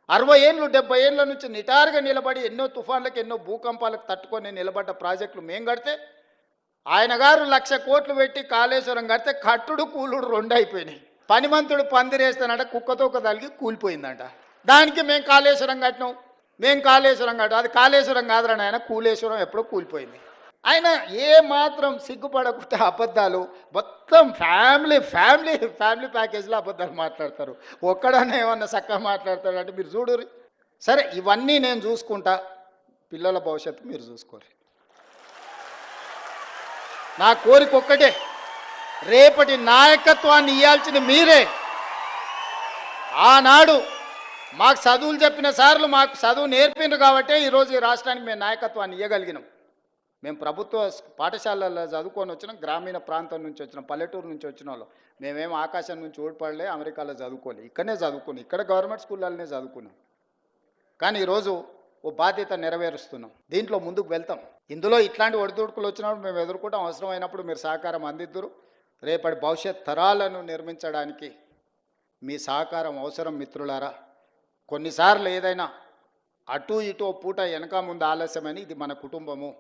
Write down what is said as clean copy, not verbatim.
60 ఏళ్ళు 70 ఏళ్ళ నుంచి నిటారుగా నిలబడి ఎన్నో తుఫాన్లకు ఎన్నో భూకంపాలకు తట్టుకొని నిలబడ్డ ప్రాజెక్టులు మేము కడితే ఆయన గారు 1,00,000 కోట్లు పెట్టి కాళేశ్వరం కడితే కట్టుడు కూలుడు 2 అయిపోయినాయి. పనిమంతుడు పందిరేస్తానంట కుక్కతోక తలిగి కూలిపోయిందంట. దానికి మేము కాళేశ్వరం కట్టినాం, మేము కాళేశ్వరం కట్టాం. అది కాళేశ్వరం కాదురా ఆయన కూలేశ్వరం ఎప్పుడో కూలిపోయింది. ఆయన ఏ మాత్రం సిగ్గుపడకుండా అబద్ధాలు మొత్తం ఫ్యామిలీ ఫ్యామిలీ ఫ్యామిలీ ప్యాకేజ్లో అబద్ధాలు మాట్లాడతారు. ఒక్కడనే ఏమన్నా చక్కగా మాట్లాడతారు అంటే మీరు చూడరు. సరే ఇవన్నీ నేను చూసుకుంటా, పిల్లల భవిష్యత్తు మీరు చూసుకోరు. నా కోరిక ఒక్కటే, రేపటి నాయకత్వాన్ని ఇవ్వాల్సింది మీరే. ఆనాడు మాకు చదువులు చెప్పిన సార్లు మాకు చదువు నేర్పిండ్రు కాబట్టే ఈరోజు ఈ రాష్ట్రానికి మేము నాయకత్వాన్ని ఇవ్వగలిగినాం. మేము ప్రభుత్వ పాఠశాలల్లో చదువుకొని వచ్చినాం, గ్రామీణ ప్రాంతం నుంచి వచ్చినాం, పల్లెటూరు నుంచి వచ్చిన వాళ్ళు. మేమేం ఆకాశం నుంచి ఓడిపడలే, అమెరికాలో చదువుకోలే, ఇక్కడనే చదువుకుని ఇక్కడ గవర్నమెంట్ స్కూళ్ళనే చదువుకున్నాం. కానీ ఈరోజు ఓ బాధ్యత నెరవేరుస్తున్నాం, దీంట్లో ముందుకు వెళ్తాం. ఇందులో ఇట్లాంటి ఒడిదుడుకులు వచ్చినప్పుడు మేము ఎదుర్కొంటాం. అవసరమైనప్పుడు మీరు సహకారం అందిద్దురు. రేపటి భవిష్యత్ తరాలను నిర్మించడానికి మీ సహకారం అవసరం మిత్రులారా. కొన్నిసార్లు ఏదైనా అటు ఇటు పూట వెనక ముందు ఆలస్యమని, ఇది మన కుటుంబము,